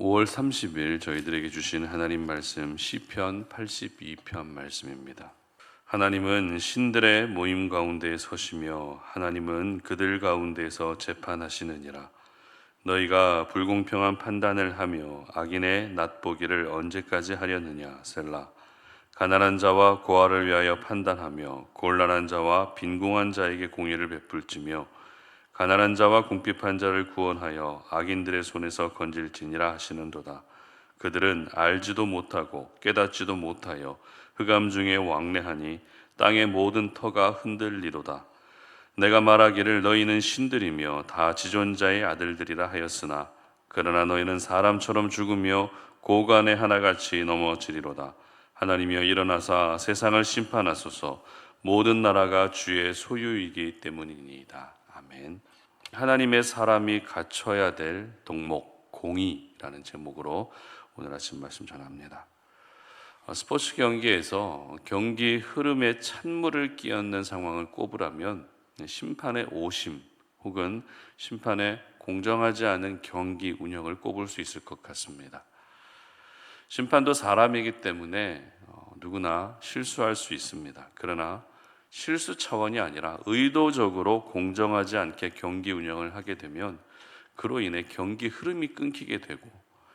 5월 30일 저희들에게 주신 하나님 말씀 시편 82편 말씀입니다. 하나님은 신들의 모임 가운데 서시며 하나님은 그들 가운데서 재판하시느니라. 너희가 불공평한 판단을 하며 악인의 낫보기를 언제까지 하려느냐. 셀라. 가난한 자와 고아를 위하여 판단하며 곤란한 자와 빈궁한 자에게 공의를 베풀지며 가난한 자와 궁핍한 자를 구원하여 악인들의 손에서 건질지니라 하시는도다. 그들은 알지도 못하고 깨닫지도 못하여 흑암 중에 왕래하니 땅의 모든 터가 흔들리도다. 내가 말하기를 너희는 신들이며 다 지존자의 아들들이라 하였으나 그러나 너희는 사람처럼 죽으며 고간의 하나같이 넘어지리로다. 하나님이여 일어나사 세상을 심판하소서. 모든 나라가 주의 소유이기 때문이니이다. 아멘. 하나님의 사람이 갖춰야 될 덕목, 공의라는 제목으로 오늘 아침 말씀 전합니다. 스포츠 경기에서 경기 흐름에 찬물을 끼얹는 상황을 꼽으라면 심판의 오심 혹은 심판의 공정하지 않은 경기 운영을 꼽을 수 있을 것 같습니다. 심판도 사람이기 때문에 누구나 실수할 수 있습니다. 그러나 실수 차원이 아니라 의도적으로 공정하지 않게 경기 운영을 하게 되면 그로 인해 경기 흐름이 끊기게 되고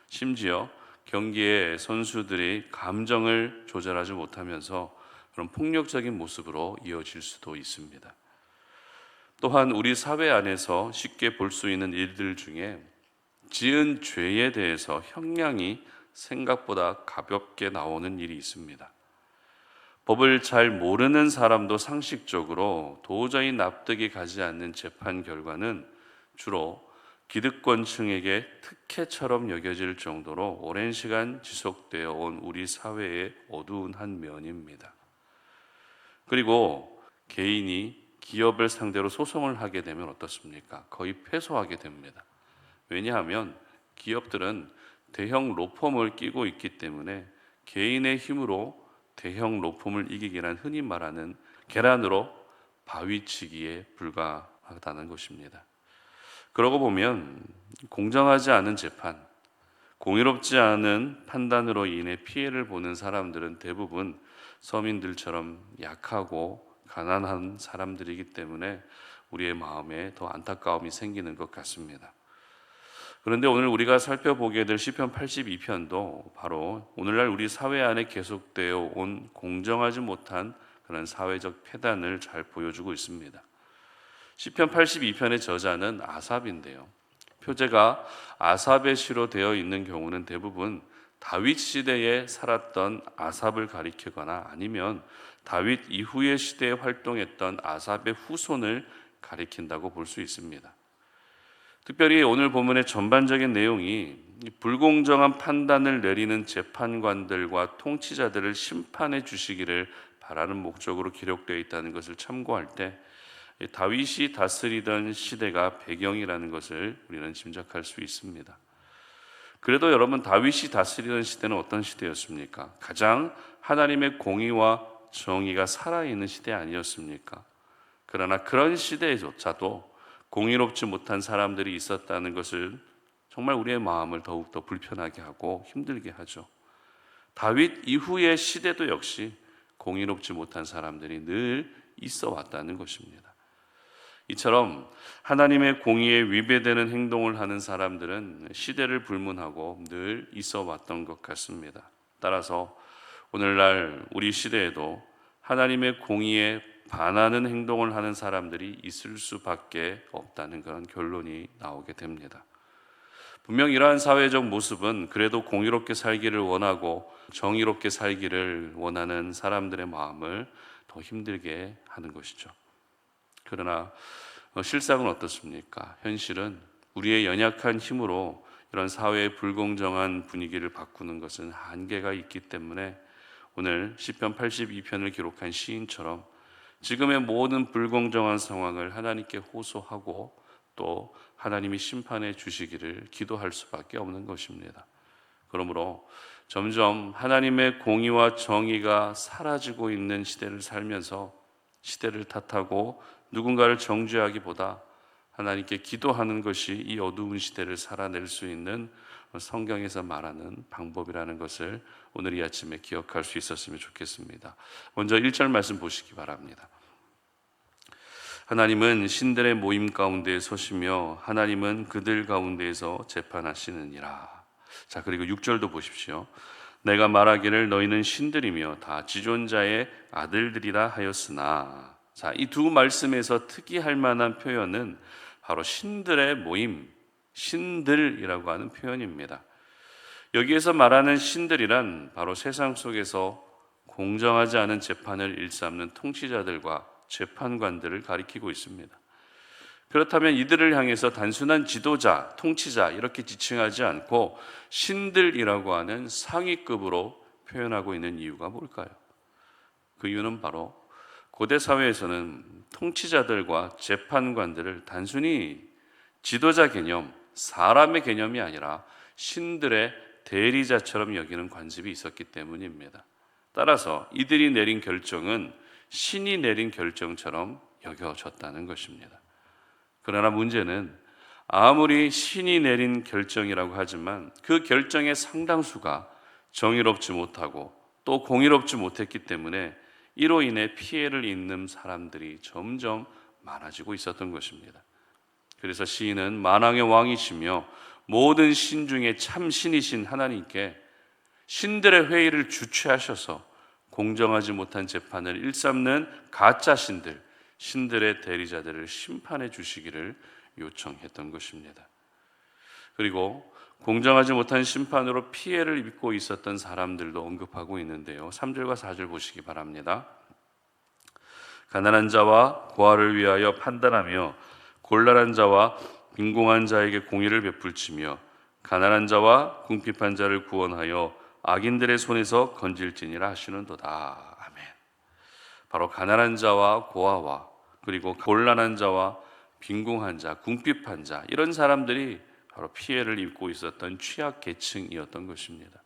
심지어 경기에 선수들이 감정을 조절하지 못하면서 그런 폭력적인 모습으로 이어질 수도 있습니다. 또한 우리 사회 안에서 쉽게 볼 수 있는 일들 중에 지은 죄에 대해서 형량이 생각보다 가볍게 나오는 일이 있습니다. 법을 잘 모르는 사람도 상식적으로 도저히 납득이 가지 않는 재판 결과는 주로 기득권층에게 특혜처럼 여겨질 정도로 오랜 시간 지속되어 온 우리 사회의 어두운 한 면입니다. 그리고 개인이 기업을 상대로 소송을 하게 되면 어떻습니까? 거의 패소하게 됩니다. 왜냐하면 기업들은 대형 로펌을 끼고 있기 때문에 개인의 힘으로 대형 로펌을 이기기란 흔히 말하는 계란으로 바위치기에 불과하다는 것입니다. 그러고 보면 공정하지 않은 재판, 공의롭지 않은 판단으로 인해 피해를 보는 사람들은 대부분 서민들처럼 약하고 가난한 사람들이기 때문에 우리의 마음에 더 안타까움이 생기는 것 같습니다. 그런데 오늘 우리가 살펴보게 될 시편 82편도 바로 오늘날 우리 사회 안에 계속되어 온 공정하지 못한 그런 사회적 폐단을 잘 보여주고 있습니다. 시편 82편의 저자는 아삽인데요. 표제가 아삽의 시로 되어 있는 경우는 대부분 다윗 시대에 살았던 아삽을 가리키거나 아니면 다윗 이후의 시대에 활동했던 아삽의 후손을 가리킨다고 볼 수 있습니다. 특별히 오늘 본문의 전반적인 내용이 불공정한 판단을 내리는 재판관들과 통치자들을 심판해 주시기를 바라는 목적으로 기록되어 있다는 것을 참고할 때 다윗이 다스리던 시대가 배경이라는 것을 우리는 짐작할 수 있습니다. 그래도 여러분, 다윗이 다스리던 시대는 어떤 시대였습니까? 가장 하나님의 공의와 정의가 살아있는 시대 아니었습니까? 그러나 그런 시대조차도 공의롭지 못한 사람들이 있었다는 것을 정말 우리의 마음을 더욱더 불편하게 하고 힘들게 하죠. 다윗 이후의 시대도 역시 공의롭지 못한 사람들이 늘 있어 왔다는 것입니다. 이처럼 하나님의 공의에 위배되는 행동을 하는 사람들은 시대를 불문하고 늘 있어 왔던 것 같습니다. 따라서 오늘날 우리 시대에도 하나님의 공의에 반하는 행동을 하는 사람들이 있을 수밖에 없다는 그런 결론이 나오게 됩니다. 분명 이러한 사회적 모습은 그래도 공의롭게 살기를 원하고 정의롭게 살기를 원하는 사람들의 마음을 더 힘들게 하는 것이죠. 그러나 실상은 어떻습니까? 현실은 우리의 연약한 힘으로 이런 사회의 불공정한 분위기를 바꾸는 것은 한계가 있기 때문에 오늘 시편 82편을 기록한 시인처럼 지금의 모든 불공정한 상황을 하나님께 호소하고 또 하나님이 심판해 주시기를 기도할 수밖에 없는 것입니다. 그러므로 점점 하나님의 공의와 정의가 사라지고 있는 시대를 살면서 시대를 탓하고 누군가를 정죄하기보다 하나님께 기도하는 것이 이 어두운 시대를 살아낼 수 있는 성경에서 말하는 방법이라는 것을 오늘 이 아침에 기억할 수 있었으면 좋겠습니다. 먼저 1절 말씀 보시기 바랍니다. 하나님은 신들의 모임 가운데에 서시며 하나님은 그들 가운데에서 재판하시느니라. 자, 그리고 6절도 보십시오. 내가 말하기를 너희는 신들이며 다 지존자의 아들들이라 하였으나. 자, 이 두 말씀에서 특이할 만한 표현은 바로 신들의 모임, 신들이라고 하는 표현입니다. 여기에서 말하는 신들이란 바로 세상 속에서 공정하지 않은 재판을 일삼는 통치자들과 재판관들을 가리키고 있습니다. 그렇다면 이들을 향해서 단순한 지도자, 통치자 이렇게 지칭하지 않고 신들이라고 하는 상위급으로 표현하고 있는 이유가 뭘까요? 그 이유는 바로 고대 사회에서는 통치자들과 재판관들을 단순히 지도자 개념, 사람의 개념이 아니라 신들의 대리자처럼 여기는 관습이 있었기 때문입니다. 따라서 이들이 내린 결정은 신이 내린 결정처럼 여겨졌다는 것입니다. 그러나 문제는 아무리 신이 내린 결정이라고 하지만 그 결정의 상당수가 정의롭지 못하고 또 공의롭지 못했기 때문에 이로 인해 피해를 입는 사람들이 점점 많아지고 있었던 것입니다. 그래서 시인은 만왕의 왕이시며 모든 신 중에 참 신이신 하나님께 신들의 회의를 주최하셔서 공정하지 못한 재판을 일삼는 가짜 신들, 신들의 대리자들을 심판해 주시기를 요청했던 것입니다. 그리고 공정하지 못한 심판으로 피해를 입고 있었던 사람들도 언급하고 있는데요. 3절과 4절 보시기 바랍니다. 가난한 자와 고아를 위하여 판단하며 곤란한 자와 빈궁한 자에게 공의를 베풀치며 가난한 자와 궁핍한 자를 구원하여 악인들의 손에서 건질지니라 하시는도다. 아멘. 바로 가난한 자와 고아와 그리고 곤란한 자와 빈궁한 자, 궁핍한 자 이런 사람들이 바로 피해를 입고 있었던 취약 계층이었던 것입니다.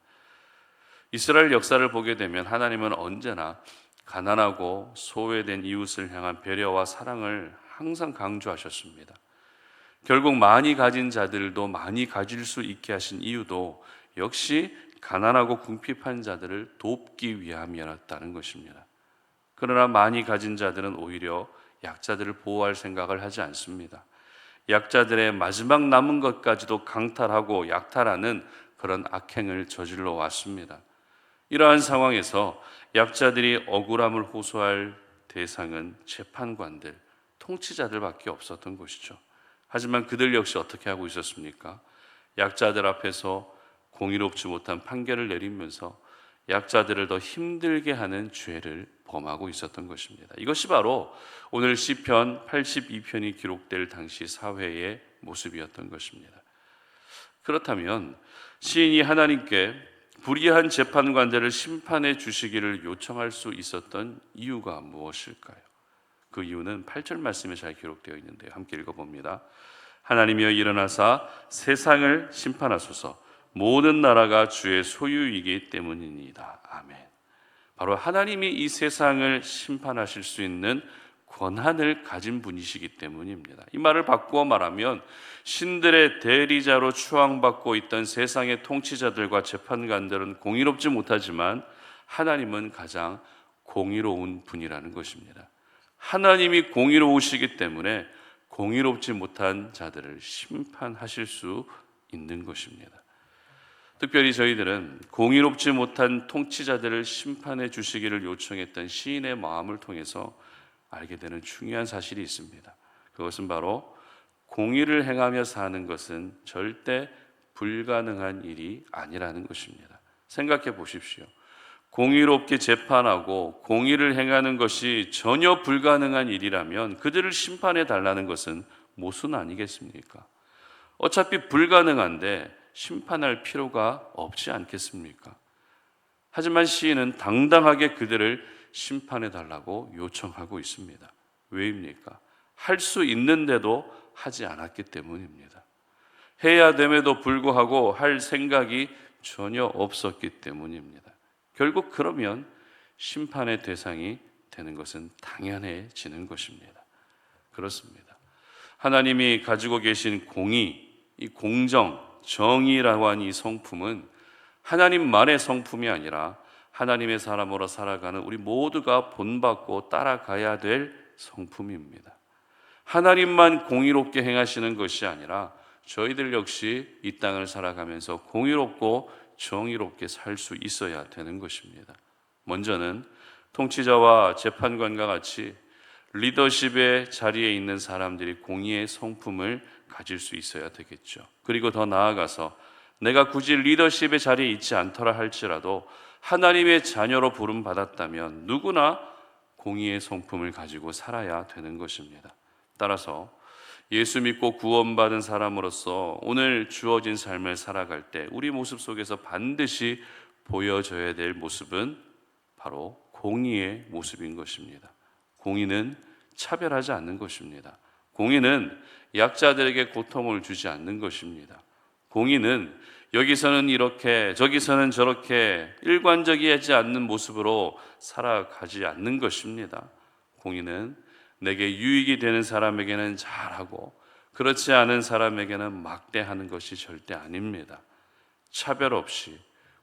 이스라엘 역사를 보게 되면 하나님은 언제나 가난하고 소외된 이웃을 향한 배려와 사랑을 항상 강조하셨습니다. 결국 많이 가진 자들도 많이 가질 수 있게 하신 이유도 역시 가난하고 궁핍한 자들을 돕기 위함이었다는 것입니다. 그러나 많이 가진 자들은 오히려 약자들을 보호할 생각을 하지 않습니다. 약자들의 마지막 남은 것까지도 강탈하고 약탈하는 그런 악행을 저질러 왔습니다. 이러한 상황에서 약자들이 억울함을 호소할 대상은 재판관들, 통치자들밖에 없었던 것이죠. 하지만 그들 역시 어떻게 하고 있었습니까? 약자들 앞에서 공의롭지 못한 판결을 내리면서 약자들을 더 힘들게 하는 죄를 범하고 있었던 것입니다. 이것이 바로 오늘 시편 82편이 기록될 당시 사회의 모습이었던 것입니다. 그렇다면 시인이 하나님께 불의한 재판관들을 심판해 주시기를 요청할 수 있었던 이유가 무엇일까요? 그 이유는 8절 말씀에 잘 기록되어 있는데요. 함께 읽어봅니다. 하나님이여 일어나사 세상을 심판하소서. 모든 나라가 주의 소유이기 때문입니다. 아멘. 바로 하나님이 이 세상을 심판하실 수 있는 권한을 가진 분이시기 때문입니다. 이 말을 바꾸어 말하면 신들의 대리자로 추앙받고 있던 세상의 통치자들과 재판관들은 공의롭지 못하지만 하나님은 가장 공의로운 분이라는 것입니다. 하나님이 공의로우시기 때문에 공의롭지 못한 자들을 심판하실 수 있는 것입니다. 특별히 저희들은 공의롭지 못한 통치자들을 심판해 주시기를 요청했던 시인의 마음을 통해서 알게 되는 중요한 사실이 있습니다. 그것은 바로 공의를 행하며 사는 것은 절대 불가능한 일이 아니라는 것입니다. 생각해 보십시오. 공의롭게 재판하고 공의를 행하는 것이 전혀 불가능한 일이라면 그들을 심판해 달라는 것은 모순 아니겠습니까? 어차피 불가능한데 심판할 필요가 없지 않겠습니까? 하지만 시인은 당당하게 그들을 심판해 달라고 요청하고 있습니다. 왜입니까? 할 수 있는데도 하지 않았기 때문입니다. 해야 됨에도 불구하고 할 생각이 전혀 없었기 때문입니다. 결국 그러면 심판의 대상이 되는 것은 당연해지는 것입니다. 그렇습니다. 하나님이 가지고 계신 공의, 이 공정, 정의라고 하는 이 성품은 하나님만의 성품이 아니라 하나님의 사람으로 살아가는 우리 모두가 본받고 따라가야 될 성품입니다. 하나님만 공의롭게 행하시는 것이 아니라 저희들 역시 이 땅을 살아가면서 공의롭고 정의롭게 살 수 있어야 되는 것입니다. 먼저는 통치자와 재판관과 같이 리더십의 자리에 있는 사람들이 공의의 성품을 가질 수 있어야 되겠죠. 그리고 더 나아가서 내가 굳이 리더십의 자리에 있지 않더라 할지라도 하나님의 자녀로 부름받았다면 누구나 공의의 성품을 가지고 살아야 되는 것입니다. 따라서 예수 믿고 구원받은 사람으로서 오늘 주어진 삶을 살아갈 때 우리 모습 속에서 반드시 보여져야 될 모습은 바로 공의의 모습인 것입니다. 공의는 차별하지 않는 것입니다. 공의는 약자들에게 고통을 주지 않는 것입니다. 공의는 여기서는 이렇게 저기서는 저렇게 일관적이지 않는 모습으로 살아가지 않는 것입니다. 공의는 내게 유익이 되는 사람에게는 잘하고 그렇지 않은 사람에게는 막대하는 것이 절대 아닙니다. 차별 없이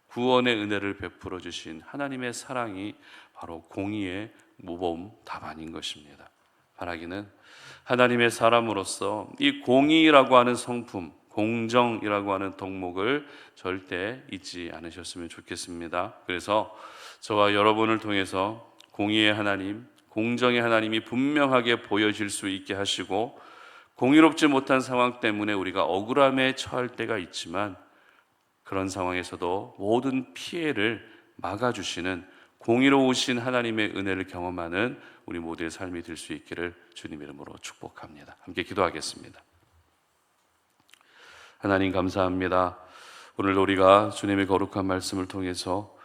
구원의 은혜를 베풀어 주신 하나님의 사랑이 바로 공의의 모범 답안인 것입니다. 바라기는 하나님의 사람으로서 이 공의라고 하는 성품, 공정이라고 하는 덕목을 절대 잊지 않으셨으면 좋겠습니다. 그래서 저와 여러분을 통해서 공의의 하나님, 공정의 하나님이 분명하게 보여질 수 있게 하시고, 공의롭지 못한 상황 때문에 우리가 억울함에 처할 때가 있지만 그런 상황에서도 모든 피해를 막아주시는 공의로우신 하나님의 은혜를 경험하는 우리 모두의 삶이 될 수 있기를 주님 이름으로 축복합니다. 함께 기도하겠습니다. 하나님 감사합니다. 오늘도 우리가 주님의 거룩한 말씀을 통해서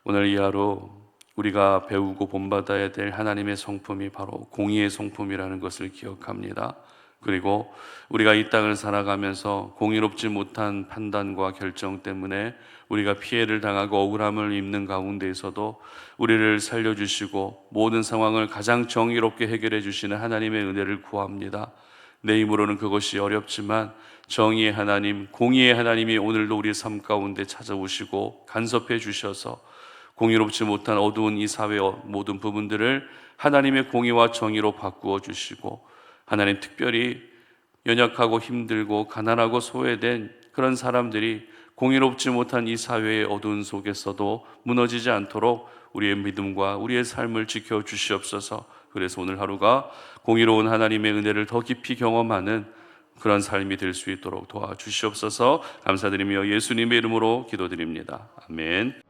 오늘 이 하루 우리가 배우고 본받아야 될 하나님의 성품이 바로 공의의 성품이라는 것을 기억합니다. 그리고 우리가 이 땅을 살아가면서 공의롭지 못한 판단과 결정 때문에 우리가 피해를 당하고 억울함을 입는 가운데에서도 우리를 살려주시고 모든 상황을 가장 정의롭게 해결해 주시는 하나님의 은혜를 구합니다. 내 힘으로는 그것이 어렵지만 정의의 하나님, 공의의 하나님이 오늘도 우리의 삶 가운데 찾아오시고 간섭해 주셔서 공의롭지 못한 어두운 이 사회의 모든 부분들을 하나님의 공의와 정의로 바꾸어 주시고, 하나님 특별히 연약하고 힘들고 가난하고 소외된 그런 사람들이 공의롭지 못한 이 사회의 어두운 속에서도 무너지지 않도록 우리의 믿음과 우리의 삶을 지켜 주시옵소서. 그래서 오늘 하루가 공의로운 하나님의 은혜를 더 깊이 경험하는 그런 삶이 될 수 있도록 도와주시옵소서. 감사드리며 예수님의 이름으로 기도드립니다. 아멘.